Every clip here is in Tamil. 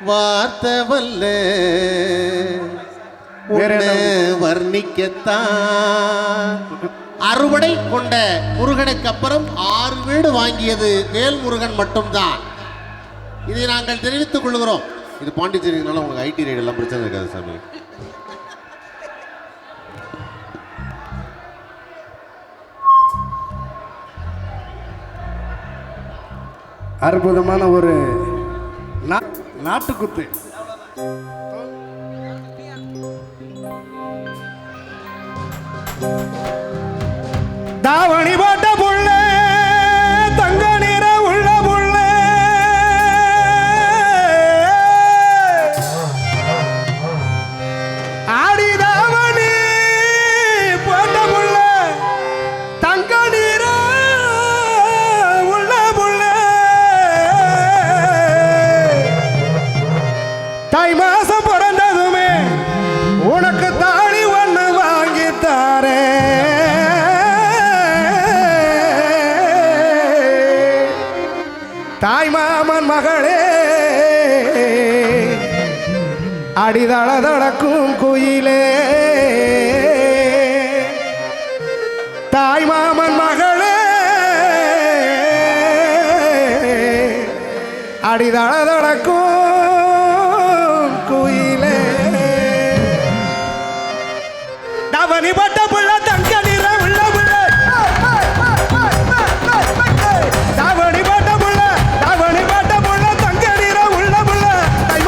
வார்த்தை வல்ல வர்ணிக்கத்தான். அறுவடை கொண்ட முருகனுக்கு அப்புறம் 6 வீடு வாங்கியது வேல்முருகன் மட்டும்தான். இதை நாங்கள் தெரிவித்துக் கொள்கிறோம். இது பாண்டிச்சேரினால உங்களுக்கு ஐடி ரைடு எல்லாம் பிரச்சனை இருக்காது சாமி. அற்புதமான ஒரு நாட்டுக்குத்து. தாவணி போட்ட புள்ள தங்க நிற உள்ள புள்ள ஆடி தாவணி போட்ட புள்ள தங்க நிற உள்ள புள்ள தாய் மாசம் பிறந்ததுமே உனக்கு தாடி ஒண்ணு வாங்கித்தாரே. தாய் மாமன் மகளே அடிதள தடக்கும் குயிலே. தாய் மாமன் மகளே அடிதள தடக்கும் குயிலே. தவணி பட்ட புள்ள தங்க நிற உள்ள புள்ள தாவணி பட்ட புள்ள தாவணி பட்ட புள்ள தங்க நிற உள்ள புள்ள. தை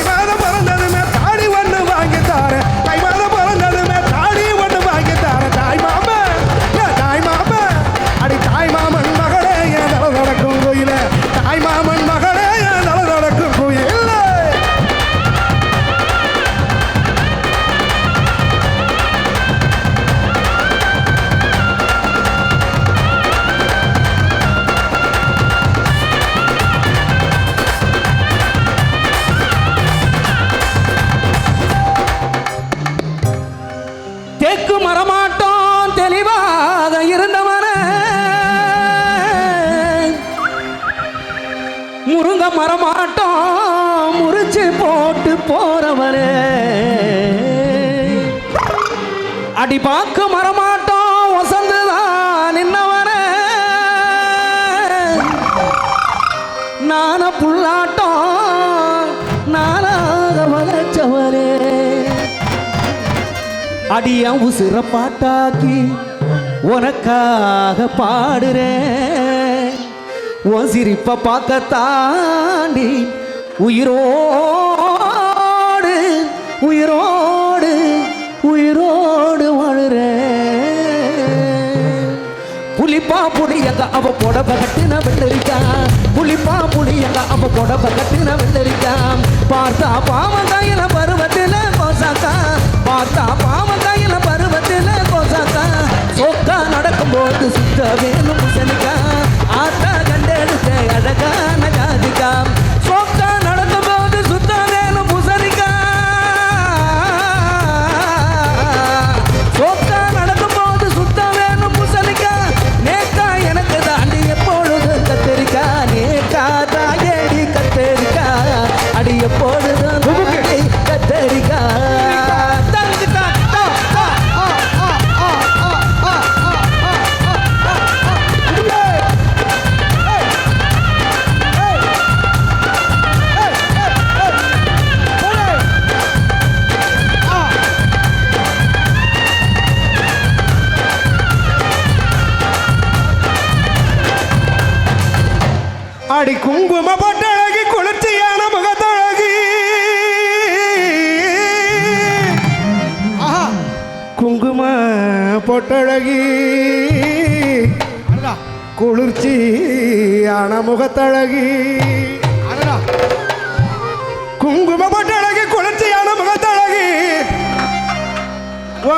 மாதம் பிறந்ததுமே தாடி ஒண்ணு வாங்கித்தார. தை மாதம் பிறந்ததுமே தாடி ஒண்ணு வாங்கித்தார. தாய் மாமன் அடி தாய் மாமன் மகளே என் தலை நடக்கும் கோயில. தாய் மாமன் மகளே என் தலை நடக்கும் கோயில். தேக்கு மரமாட்டோம் தெளிவாக இருந்தவன முருங்க மரமாட்டோம் முறிச்சு போட்டு போறவனே. அடிபாக்கு மரமாட்டோம் வசந்துதான் நின்னவன நான புல்லாட்டம் நானாக வளர்ச்சவனே. அடிய உசுர பாட்டாக்கி உனக்காக பாடுறேன். உன் சிரிப்ப பார்க்க தாண்டி உயிரோடு உயிரோடு உயிரோடு வாழுறேன். புலிப்பா புளியங்க அவ புடவ கட்டின வெள்ளரிக்கான். புலிப்பா புளியங்க அவ புடவ கட்டின வெள்ளரிக்கான். பார்த்தா பாவம் கையில பருவத்தில கோசாக்கா. பார்த்தா பாவம் கையில பருவத்தில கோசாக்கா. சோக்கா நடக்கும்போது சுத்த வேணும் முசனிக்கா. ஆத்தா கண்டெடுத்த அழகான ஜாதிக்கா. சோக்கா நடக்கும்போது சுத்த வேணும் முசனிக்கா. சோக்கா நடக்கும்போது சுத்த வேணும் முசனிக்கா. நேக்கா எனக்கு தாண்டி எப்பொழுது கத்தரிக்கா. நேக்கா தாயடி கத்தரிக்கா. அடி எப்பொழுதும் கத்தரிக்கா. அடி குங்கும பொட்டழகி குளிர்ச்சியான முகத்தழகி. குங்கும பொட்டழகி குளிர்ச்சியான முகத்தழகி. குங்கும பொட்டழகி குளிர்ச்சியான முகத்தழகி.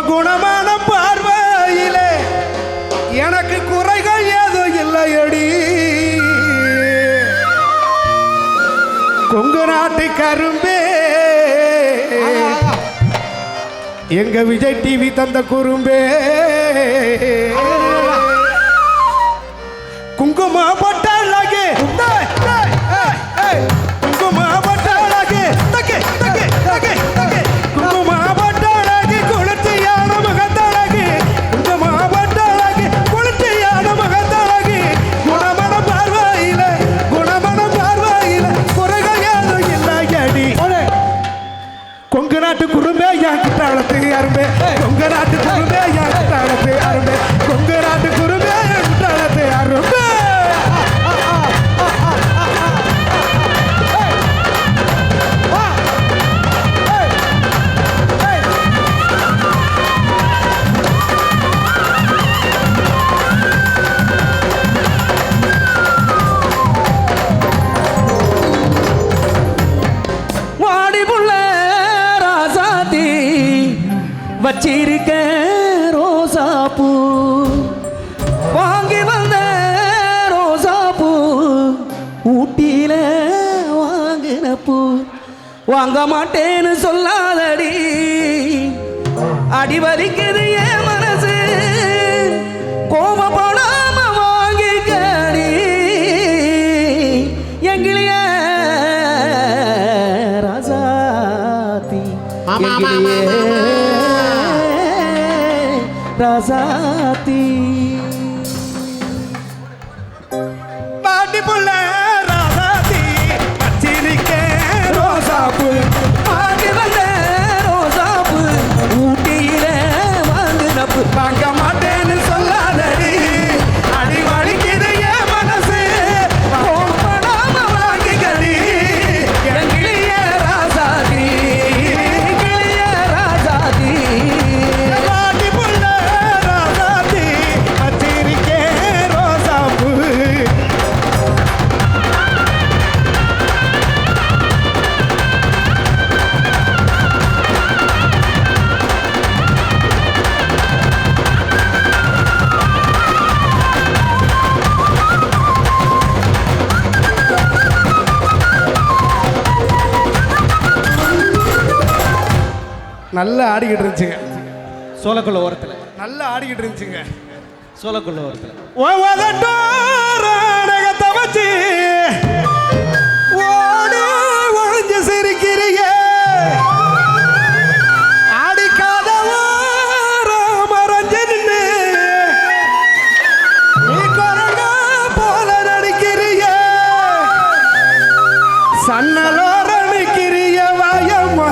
குணமான பார்வையிலே எனக்கு குறைகள் ஏதும் இல்லையடி. கொங்கு நாட்டு கரும்பே எங்க விஜய் டிவி தந்த குறும்பே. குங்கும பொட்டழகி குங்கும வாங்க மாட்டேன்னு சொல்லாதடி, அடி வலிக்குது என் மனசு, கோபப்படாம வாங்கிக்கடி எங்கிலிய ராசாத்தி, எங்கிலிய ராசாத்தி. பாட்டி புள்ள ராசாத்தி வச்சிருக்க ரோசாப்பு, வாங்கி வந்த ரோசாப்பு ஊட்டியில வாங்குனப்பு. வாங்க மாட்டேன்னு சொல்லாதடி, அடி வலிக்குது என் மனசு, கோபப்படாம வாங்கிக்கடி எங்கிலிய ராசாத்தி, எங்கிலிய ராசாத்தி. பாட்டி புள்ள ராசாத்தி வச்சிருக்க ரோசாப்பு. நல்லா ஆடிக்கிட்டு இருந்துச்சுங்க, சோளக்குள்ள ஓரத்தில், நல்லா ஆடிக்கிட்டு இருந்துச்சுங்க. சோளக்குள்ள ஓரத்தில் நகத்தை வச்சு ஓடி ஒழிஞ்சு சிரிக்கிறீங்க, ஆடிக்காத மறைஞ்சு நின்று நீ குரங்க போல நடிக்கிறீங்க, சன்னலோர நிற்கிறிய வாயம்மா,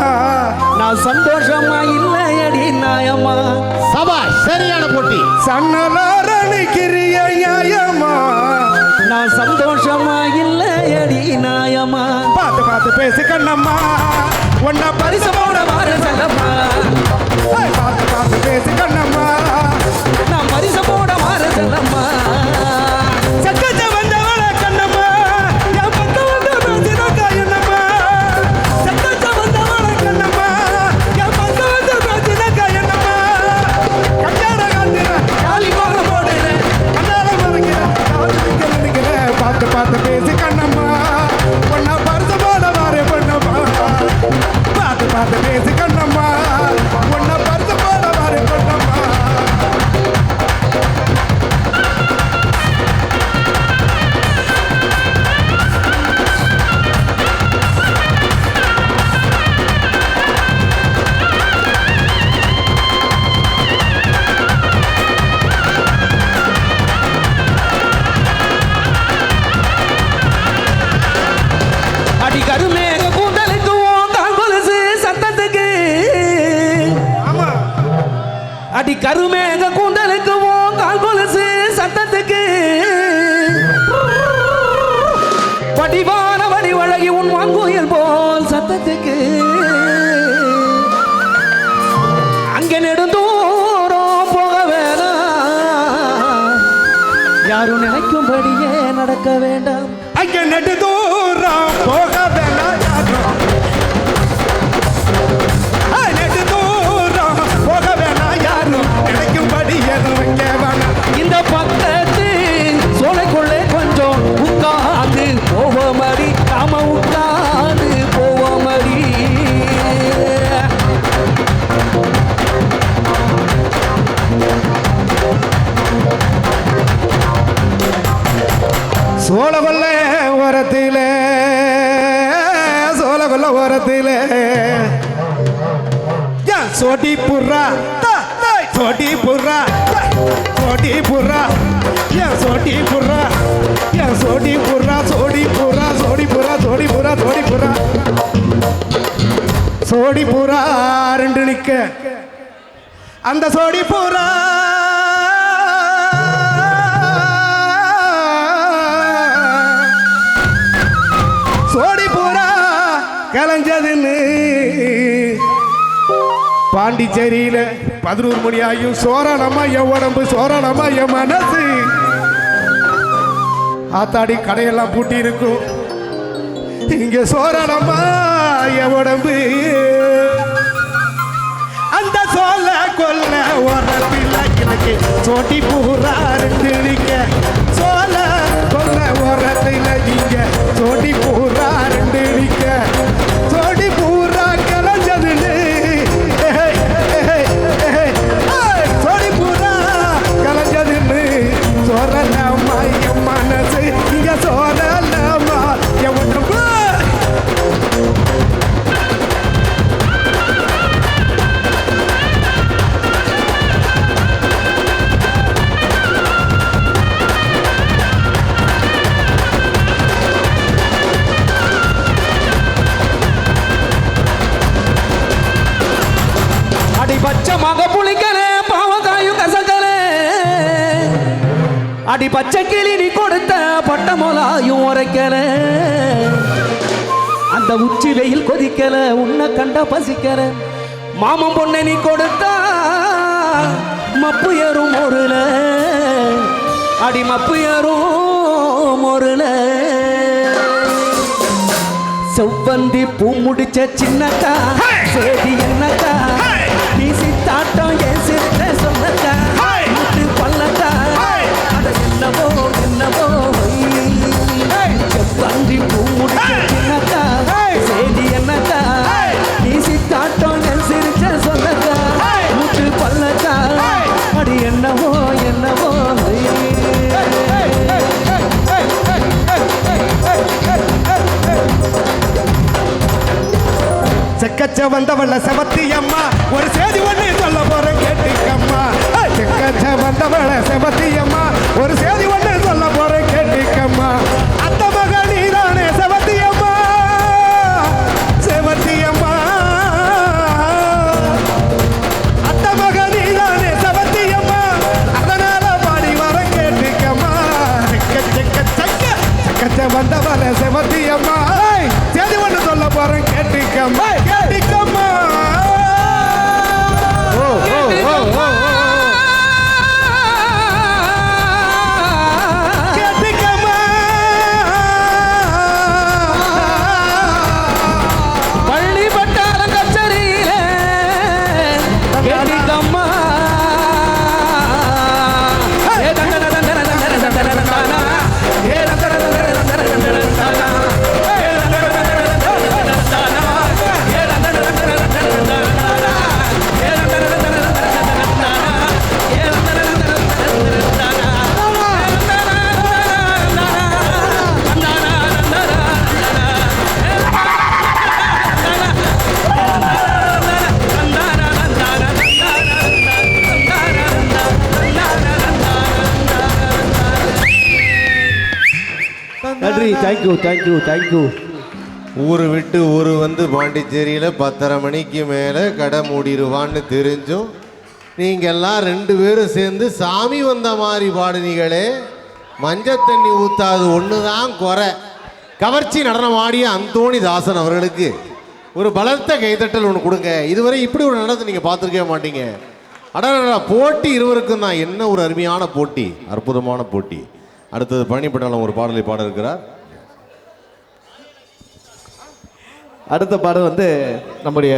நான் சந்தோஷமா இல்லையடி நாயம்மா. சபா சரியான போட்டி. சன்னலோர நிற்கிறிய நியாயம்மா, நான் சந்தோஷமா இல்லையடி நாயம்மா. பார்த்து பார்த்து பேசி கண்ணம்மா, உன்னை பரிசமோட மாற செல்லம்மா, பார்த்து பார்த்து பேசி கண்ணம்மா, நான் பரிசமோட மாற செல்லம்மா. சட்டத்தை வந்தவள கண்ணம்மா, என் பக்கம் வந்து பேசினாக்கா என்னம்மா, சட்டத்தை வந்தவள கண்ணம்மா, என் பக்கம் வந்து பேசினாக்கா என்னம்மா, கல்யாண காட்டுறேன் காலி போக போடுறேன், கண்ணால மறைக்கிறேன் நினைக்கிறேன், பார்த்து பார்த்து பேசி கண்ணம்மா, உன்னை பரிசு போட வாரே பண்ணம்மா, பார்த்து பார்த்து பேசி கண்ணம்மா, உன்னை பரிசு போட வாரே பண்ணம்மா. அடி கருமேக கூந்தலுக்கு ஓங்கால் கொலுசு சத்தத்துக்கு, ஆமா அடி கருமேக கூந்தலுக்கு ஓங்கால் கொலுசு சத்தத்துக்கு, வடிவான வடிவழகி உன் வாங்குயல் போல் சத்தத்துக்கு, அங்கே நெடுந்தூரம் போக வேணாம், யாரும் நினைக்கும்படியே நடக்க வேண்டாம். அங்க நெடு தூரம் போக வேணாம் யாரும், நெடு தூரம் போக வேணாம் யாரும், நினைக்கும்படி எதுவும் வைக்க வேணாம். இந்த பக்கத்து சோலைக்குள்ளே கொஞ்சம் உட்கார்ந்து போவோமடி, நாம உட்கார்ந்து போவோமடி. சோழகொல்ல ஓரத்திலே, சோழகொல்ல ஓரத்திலே சோடி புறா, சோடி புறா, சோடி புறா, சோடி புறா, சோடி புறா, சோடி புறா, சோடி புறா, சோடி புறா, சோடி புறா, சோடி புறா ரெண்டு நிக்க, அந்த சோடி புறா சோடி பூரா கலைஞ்சதுன்னு பாண்டிச்சேரியில 11 மணி ஆயும் சோரணமா என் உடம்பு, சோரணமா என் மனசு, ஆத்தாடி கடையெல்லாம் பூட்டி இருக்கும், இங்க சோரணமா என் உடம்பு, அந்த சோல கொல்ல ஓரத்தில் எனக்கு சோட்டி பூரா ரெண்டு நிக்க, சோல கொல்ல ஓரத்தில் இங்க சோட்டி பூரா ரெண்டு நிக்க, சோடி பூ அடி பச்சை கிளி நீ கொடுத்த பட்ட மொலாயும் உரைக்கல அந்த உச்சி வெயில் கொதிக்கல உன்னை கண்ட பசிக்கல மாமன் பொண்ணை நீ கொடுத்தா மப்பு ஏறும் ஒருல அடி மப்பு ஏறும் ஒருல செவ்வந்தி பூ முடிச்ச சின்னக்கா சேதி என்னக்கா நீ சித்தாட்டம் என் சிறுத்த சொன்னக்கா முட்டு பல்லக்கா அட என்னவோ என்னவோ செவ்வந்தி பூ முடிச்ச சின்னக்கா சேதி என்னக்கா நீ சித்தாட்டம் என் சிறுத்த சொன்னக்கா முட்டு பல்லக்கா அடி என்னவோ என்னவோ செக்கச்ச வந்தவள செவத்தி அம்மா ஒரு செய்தி ஒண்ணு சொல்ல போறேன் கேட்டுக்கம்மா செக்கச்ச வந்தவள செவத்தி அம்மா ஒரு செய்தி ஒண்ணு சொல்ல போறேன் கேட்டுக்கம்மா அத்த மக நீதானே செவத்தி அம்மா செவத்தி அம்மா அத்த மக நீதானே செவத்தி அம்மா அதனால பாடி வர கேட்டுக்கம்மா செக்கச்ச வந்தவள செவத்தி அம்மா செய்தி ஒண்ணு சொல்ல போறேன் கேட்டுக்கம்மா கேட்டுக்கம்மா கேட்டுக்கம்மா பள்ளி பட்டார கச்சரியில கேட்டிக்கம்மா ஏ தந்தன தந்தன தந்தன தந்தன தந்தன ஏ தந்தன தந்தன தந்தன தந்தன தந்தன நன்றி தேங்க்யூ தேங்க்யூ தேங்க்யூ ஊரு விட்டு ஊரு வந்து பாண்டிச்சேரியில் 10:30 மணிக்கு மேலே கடை மூடிடுவான்னு தெரிஞ்சும் நீங்கள் எல்லாம் 2 பேரும் சேர்ந்து சாமி வந்த மாதிரி பாடுனீங்களே மஞ்சள் தண்ணி ஊற்றாது ஒன்று தான் குறை. கவர்ச்சி நடனம் ஆடிய அந்தோணி தாசன் அவர்களுக்கு ஒரு பலத்த கைத்தட்டல் ஒன்று கொடுங்க. இதுவரை இப்படி ஒரு நடனத்தை நீங்கள் பார்த்துருக்கவே மாட்டீங்க. அடடா, போட்டி இருவருக்கும் தான். என்ன ஒரு அருமையான போட்டி, அற்புதமான போட்டி. அடுத்தது பழனிப்பட்டாளம் ஒரு பாடலை பாட இருக்கிறார். அடுத்த பாடம் வந்து நம்முடைய